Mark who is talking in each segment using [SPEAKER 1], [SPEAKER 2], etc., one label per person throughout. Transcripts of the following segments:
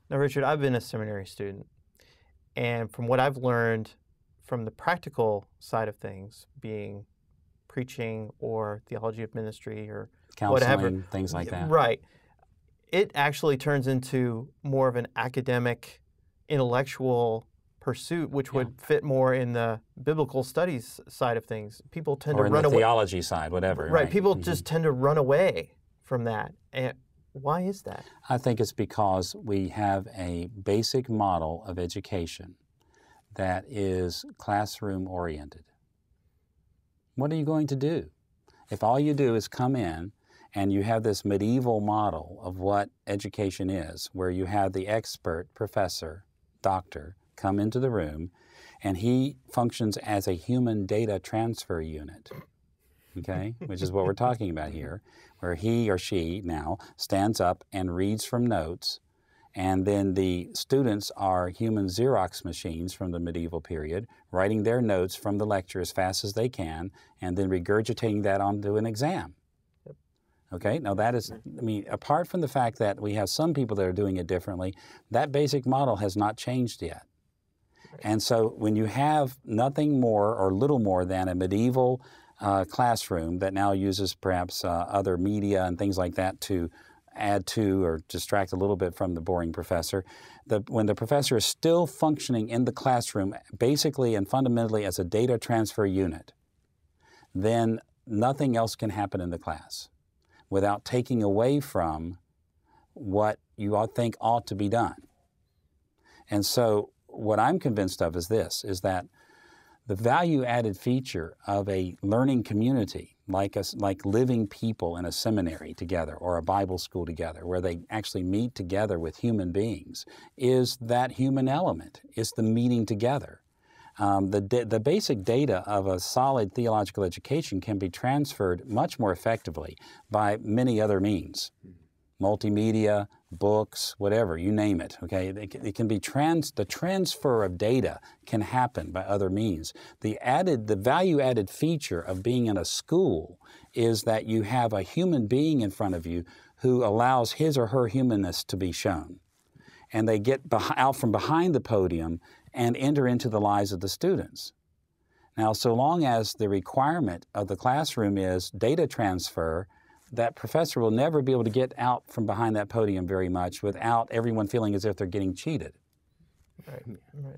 [SPEAKER 1] Now, Richard, I've been a seminary student, and from what I've learned from the practical side of things, being preaching or theology of ministry or
[SPEAKER 2] Counseling,
[SPEAKER 1] whatever,
[SPEAKER 2] things like that.
[SPEAKER 1] Right. It actually turns into more of an academic, intellectual pursuit, which would fit more in the biblical studies side of things. People tend to run away.
[SPEAKER 2] Or in the theology side, whatever.
[SPEAKER 1] Right. People just tend to run away from that. And why is that?
[SPEAKER 2] I think it's because we have a basic model of education that is classroom oriented. What are you going to do? If all you do is come in and you have this medieval model of what education is, where you have the expert professor, doctor, come into the room, and he functions as a human data transfer unit, okay, which is what we're talking about here, where he or she now stands up and reads from notes, and then the students are human Xerox machines from the medieval period, writing their notes from the lecture as fast as they can, and then regurgitating that onto an exam. Okay, now that is, I mean, apart from the fact that we have some people that are doing it differently, that basic model has not changed yet. And so when you have nothing more or little more than a medieval classroom that now uses perhaps other media and things like that to add to or distract a little bit from the boring professor, when the professor is still functioning in the classroom basically and fundamentally as a data transfer unit, then nothing else can happen in the class without taking away from what you all think ought to be done. And so what I'm convinced of is this, is that the value-added feature of a learning community, like living people in a seminary together or a Bible school together, where they actually meet together with human beings, is that human element, is the meeting together. The basic data of a solid theological education can be transferred much more effectively by many other means. Multimedia, books, whatever, you name it, okay? It can be the transfer of data can happen by other means. The value-added feature of being in a school is that you have a human being in front of you who allows his or her humanness to be shown. And they get out from behind the podium and enter into the lives of the students. Now, so long as the requirement of the classroom is data transfer, that professor will never be able to get out from behind that podium very much without everyone feeling as if they're getting cheated.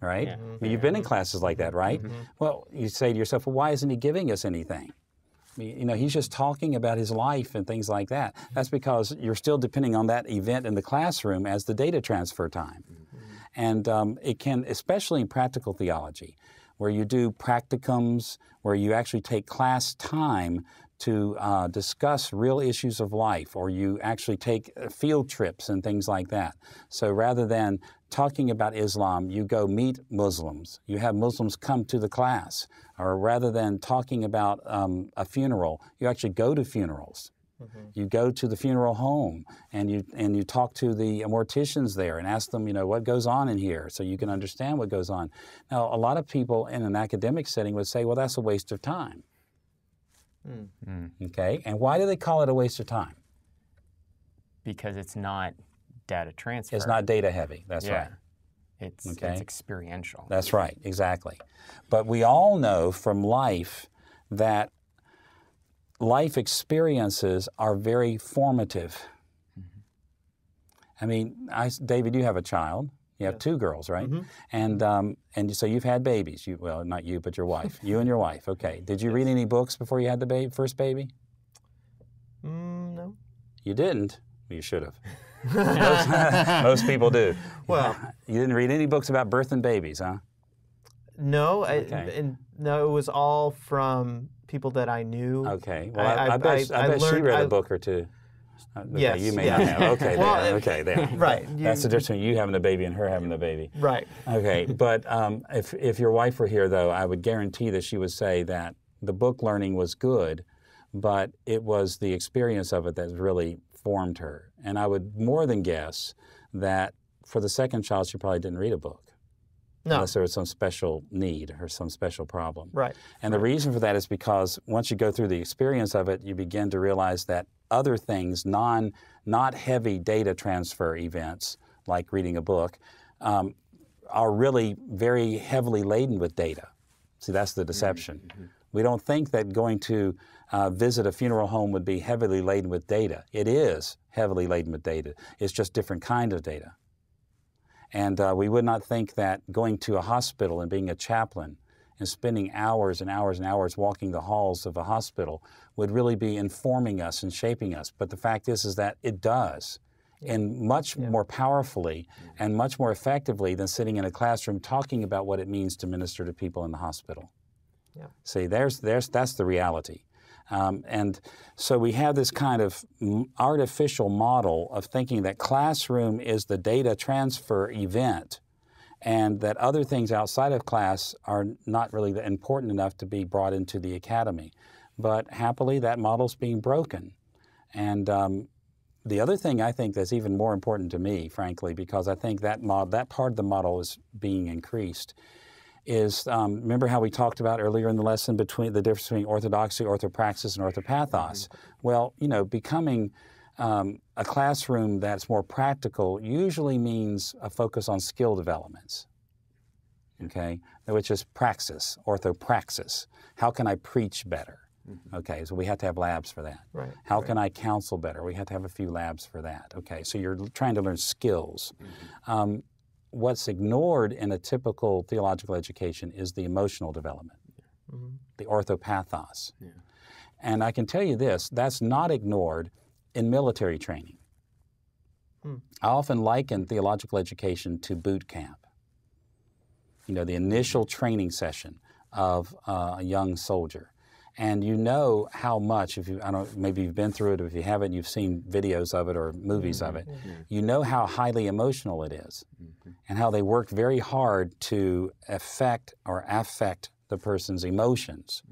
[SPEAKER 2] Right? Yeah. I mean, you've been in classes like that, right? Mm-hmm. Well, you say to yourself, well, why isn't he giving us anything? I mean, you know, he's just talking about his life and things like that. That's because you're still depending on that event in the classroom as the data transfer time. Mm-hmm. And it can, especially in practical theology, where you do practicums, where you actually take class time to discuss real issues of life, or you actually take field trips and things like that. So rather than talking about Islam, you go meet Muslims. You have Muslims come to the class. Or rather than talking about a funeral, you actually go to funerals. Mm-hmm. You go to the funeral home and you talk to the morticians there and ask them, you know, what goes on in here so you can understand what goes on. Now, a lot of people in an academic setting would say, well, that's a waste of time. Okay, and why do they call it a waste of time?
[SPEAKER 3] Because it's not data transfer.
[SPEAKER 2] It's not data heavy, that's right.
[SPEAKER 3] It's experiential.
[SPEAKER 2] That's right, exactly. But we all know from life that life experiences are very formative. Mm-hmm. I mean, David, you have a child. You have two girls, right? Mm-hmm. And so you've had babies. Well, not you, but your wife. You and your wife. Okay. Did you read any books before you had the first baby?
[SPEAKER 1] No.
[SPEAKER 2] You didn't? Well, you should have. Most people do.
[SPEAKER 1] Well,
[SPEAKER 2] you didn't read any books about birth and babies, huh?
[SPEAKER 1] No. No, it was all from people that I knew.
[SPEAKER 2] Okay. Well, I bet she read a book or two. Okay, yes, you may not have. Okay, well, okay, there.
[SPEAKER 1] Right.
[SPEAKER 2] That's the difference between you having a baby and her having a baby.
[SPEAKER 1] Right.
[SPEAKER 2] Okay, but if your wife were here, though, I would guarantee that she would say that the book learning was good, but it was the experience of it that really formed her. And I would more than guess that for the second child, she probably didn't read a book. No. Unless there was some special need or some special problem.
[SPEAKER 1] Right.
[SPEAKER 2] And the reason for that is because once you go through the experience of it, you begin to realize that other things, not heavy data transfer events, like reading a book, are really very heavily laden with data. See, that's the deception. Mm-hmm. We don't think that going to visit a funeral home would be heavily laden with data. It is heavily laden with data. It's just different kind of data. And we would not think that going to a hospital and being a chaplain and spending hours and hours and hours walking the halls of a hospital would really be informing us and shaping us. But the fact is that it does. And much more powerfully and much more effectively than sitting in a classroom talking about what it means to minister to people in the hospital. Yeah. See, that's the reality. And so we have this kind of artificial model of thinking that classroom is the data transfer event and that other things outside of class are not really important enough to be brought into the academy. But happily, that model's being broken. And the other thing I think that's even more important to me, frankly, because I think that part of the model is being increased, is remember how we talked about earlier in the lesson between the difference between orthodoxy, orthopraxis, and orthopathos? Well, becoming a classroom that's more practical usually means a focus on skill developments, okay, which is praxis, orthopraxis. How can I preach better? Okay, so we have to have labs for that. Right. How can I counsel better? We have to have a few labs for that. Okay, so you're trying to learn skills. What's ignored in a typical theological education is the emotional development, the orthopathos. Yeah. And I can tell you this, that's not ignored in military training. I often liken theological education to boot camp. The initial training session of a young soldier. And you know how much, maybe you've been through it, or if you haven't, you've seen videos of it or movies of it. You know how highly emotional it is and how they work very hard to affect the person's emotions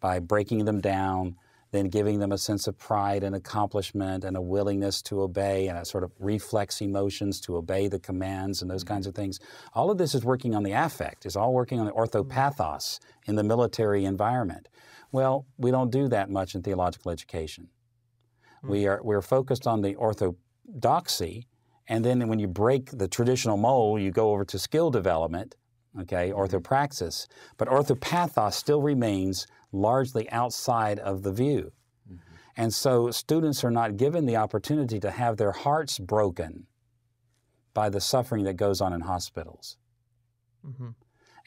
[SPEAKER 2] by breaking them down, then giving them a sense of pride and accomplishment and a willingness to obey and a sort of reflex emotions to obey the commands and those kinds of things. All of this is working on the affect. It's all working on the orthopathos in the military environment. Well, we don't do that much in theological education. We're focused on the orthodoxy, and then when you break the traditional mold, you go over to skill development, okay, orthopraxis. But orthopathos still remains largely outside of the view. And so students are not given the opportunity to have their hearts broken by the suffering that goes on in hospitals.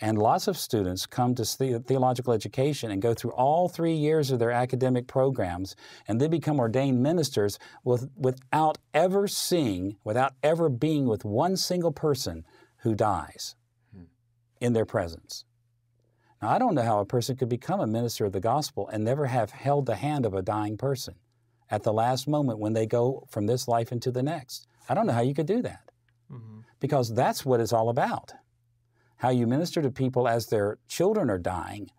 [SPEAKER 2] And lots of students come to theological education and go through all 3 years of their academic programs, and they become ordained ministers without ever being with one single person who dies in their presence. Now, I don't know how a person could become a minister of the gospel and never have held the hand of a dying person at the last moment when they go from this life into the next. I don't know how you could do that, because that's what it's all about. How you minister to people as their children are dying,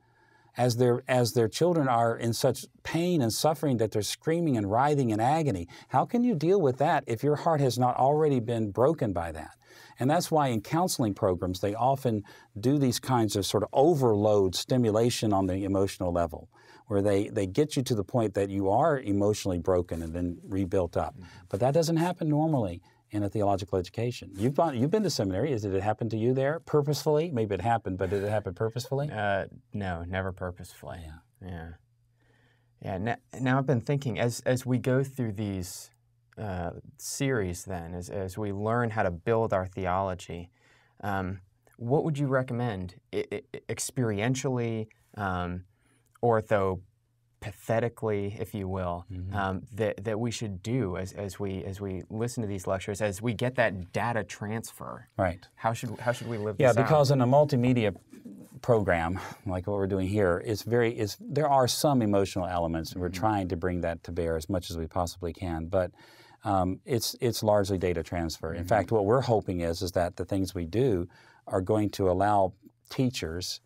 [SPEAKER 2] as their children are in such pain and suffering that they're screaming and writhing in agony. How can you deal with that if your heart has not already been broken by that? And that's why in counseling programs, they often do these kinds of sort of overload stimulation on the emotional level, where they get you to the point that you are emotionally broken and then rebuilt up. But that doesn't happen normally in a theological education. You've been to seminary. Did it happen to you there purposefully? Maybe it happened, but did it happen purposefully?
[SPEAKER 3] No, never purposefully. Yeah. Now I've been thinking as we go through these series, then as we learn how to build our theology, what would you recommend experientially, pathetically, if you will, that we should do as we listen to these lectures, as we get that data transfer? Right. How should we live this out?
[SPEAKER 2] Yeah, because in a multimedia program like what we're doing here, there are some emotional elements, and we're trying to bring that to bear as much as we possibly can. But it's largely data transfer. In fact, what we're hoping is that the things we do are going to allow teachers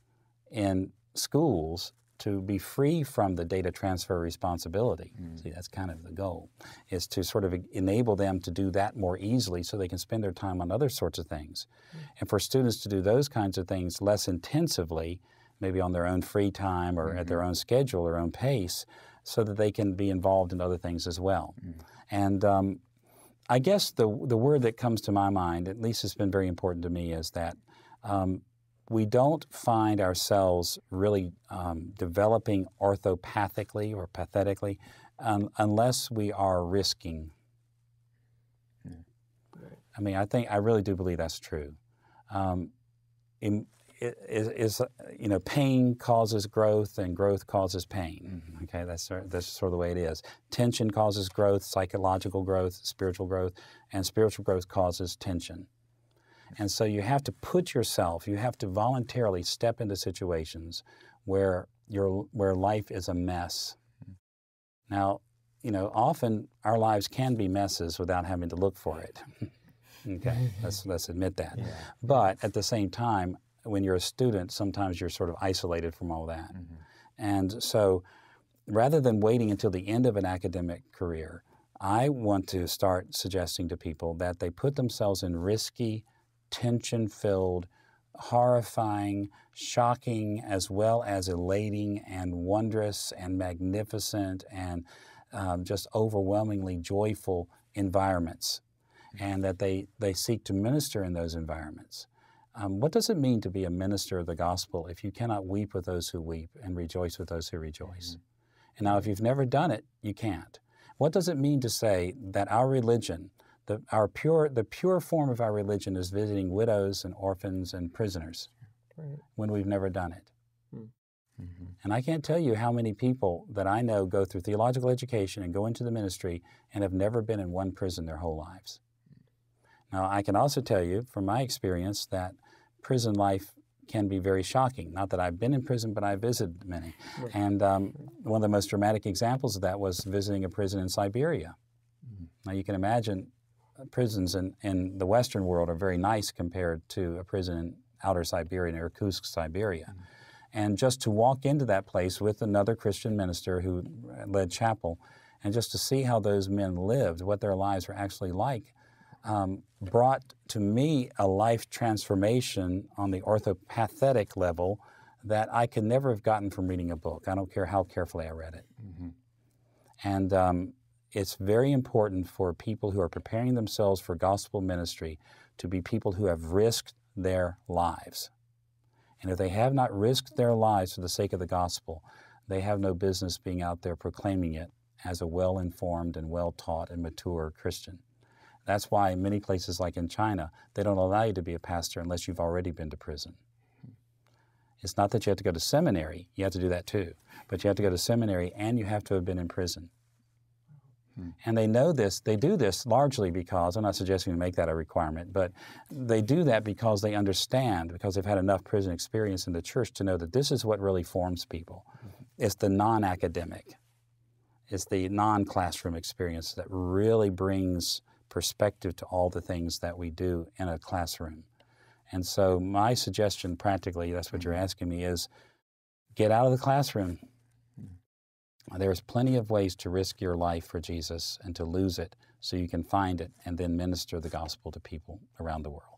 [SPEAKER 2] in schools to be free from the data transfer responsibility. See, that's kind of the goal, is to sort of enable them to do that more easily so they can spend their time on other sorts of things. And for students to do those kinds of things less intensively, maybe on their own free time or at their own schedule, their own pace, so that they can be involved in other things as well. And I guess the word that comes to my mind, at least it's been very important to me, is that we don't find ourselves really developing orthopathically or pathetically unless we are risking. I mean, I really do believe that's true. Pain causes growth, and growth causes pain. Mm-hmm. Okay, that's sort of the way it is. Tension causes growth, psychological growth, spiritual growth, and spiritual growth causes tension. And so you have to you have to voluntarily step into situations where life is a mess. Now, often our lives can be messes without having to look for it. Okay, let's admit that. Yeah. But at the same time, when you're a student, sometimes you're sort of isolated from all that. Mm-hmm. And so rather than waiting until the end of an academic career, I want to start suggesting to people that they put themselves in risky, tension-filled, horrifying, shocking, as well as elating and wondrous and magnificent and just overwhelmingly joyful environments, and that they seek to minister in those environments. What does it mean to be a minister of the gospel if you cannot weep with those who weep and rejoice with those who rejoice? Mm-hmm. And now, if you've never done it, you can't. What does it mean to say that our religion, the pure form of our religion, is visiting widows and orphans and prisoners, right, when we've never done it? Mm-hmm. And I can't tell you how many people that I know go through theological education and go into the ministry and have never been in one prison their whole lives. Now, I can also tell you from my experience that prison life can be very shocking. Not that I've been in prison, but I've visited many. Right. And one of the most dramatic examples of that was visiting a prison in Siberia. Mm-hmm. Now, you can imagine prisons in the Western world are very nice compared to a prison in outer Siberia, in Irkutsk, Siberia. Mm-hmm. And just to walk into that place with another Christian minister who led chapel, and just to see how those men lived, what their lives were actually like, brought to me a life transformation on the orthopathetic level that I could never have gotten from reading a book. I don't care how carefully I read it. Mm-hmm. And it's very important for people who are preparing themselves for gospel ministry to be people who have risked their lives. And if they have not risked their lives for the sake of the gospel, they have no business being out there proclaiming it as a well-informed and well-taught and mature Christian. That's why in many places like in China, they don't allow you to be a pastor unless you've already been to prison. It's not that you have to go to seminary. You have to do that too. But you have to go to seminary and you have to have been in prison. And they know this. They do this largely because, I'm not suggesting to make that a requirement, but they do that because they understand, because they've had enough prison experience in the church to know that this is what really forms people. It's the non-academic. It's the non-classroom experience that really brings perspective to all the things that we do in a classroom. And so my suggestion, practically, that's what you're asking me, is get out of the classroom. There's plenty of ways to risk your life for Jesus and to lose it so you can find it and then minister the gospel to people around the world.